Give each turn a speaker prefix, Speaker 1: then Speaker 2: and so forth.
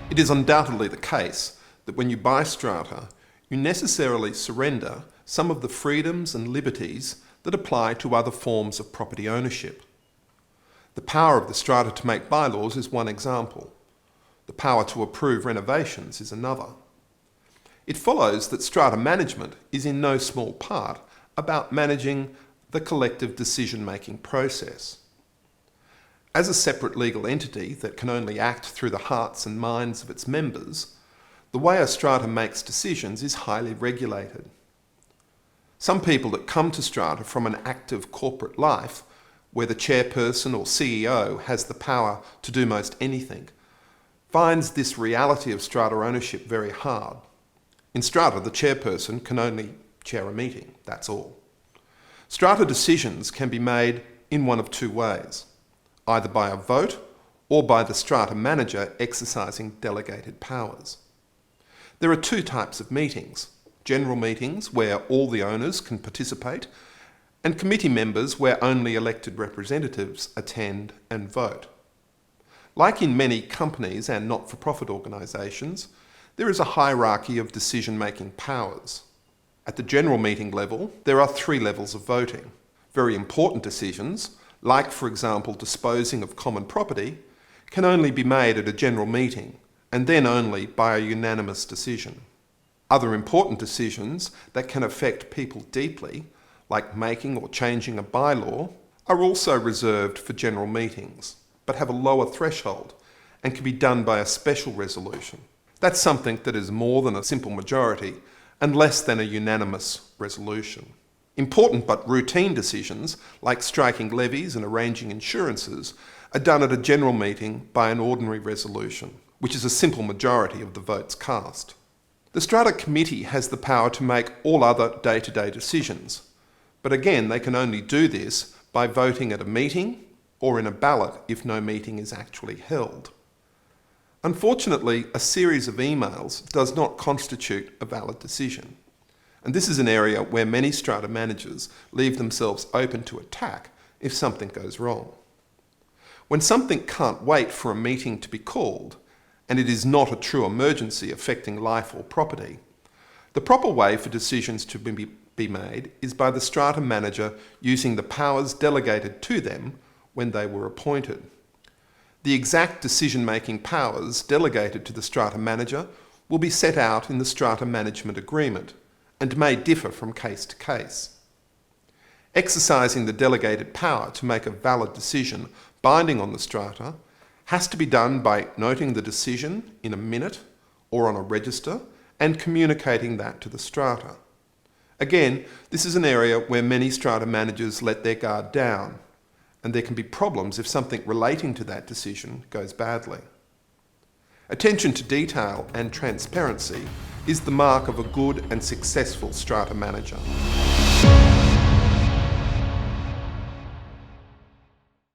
Speaker 1: It is undoubtedly the case that when you buy strata, you necessarily surrender some of the freedoms and liberties that apply to other forms of property ownership. The power of the strata to make bylaws is one example. The power to approve renovations is another. It follows that strata management is in no small part about managing the collective decision-making process. As a separate legal entity that can only act through the hearts and minds of its members, the way a strata makes decisions is highly regulated. Some people that come to strata from an active corporate life, where the chairperson or CEO has the power to do most anything, finds this reality of strata ownership very hard. In strata, the chairperson can only chair a meeting, that's all. Strata decisions can be made in one of two ways, either by a vote or by the strata manager exercising delegated powers. There are two types of meetings: general meetings where all the owners can participate, and committee members where only elected representatives attend and vote. Like in many companies and not-for-profit organisations, there is a hierarchy of decision-making powers. At the general meeting level, there are 3 levels of voting. Very important decisions, like for example disposing of common property, can only be made at a general meeting, and then only by a unanimous decision. Other important decisions that can affect people deeply, like making or changing a bylaw, are also reserved for general meetings, but have a lower threshold and can be done by a special resolution. That's something that is more than a simple majority and less than a unanimous resolution. Important but routine decisions, like striking levies and arranging insurances, are done at a general meeting by an ordinary resolution, which is a simple majority of the votes cast. The Strata Committee has the power to make all other day-to-day decisions, but again they can only do this by voting at a meeting or in a ballot if no meeting is actually held. Unfortunately, a series of emails does not constitute a valid decision, and this is an area where many strata managers leave themselves open to attack if something goes wrong. When something can't wait for a meeting to be called, and it is not a true emergency affecting life or property, the proper way for decisions to be made is by the strata manager using the powers delegated to them when they were appointed. The exact decision-making powers delegated to the strata manager will be set out in the strata management agreement and may differ from case to case. Exercising the delegated power to make a valid decision binding on the strata has to be done by noting the decision in a minute or on a register and communicating that to the strata. Again, this is an area where many strata managers let their guard down, and there can be problems if something relating to that decision goes badly. Attention to detail and transparency is the mark of a good and successful strata manager.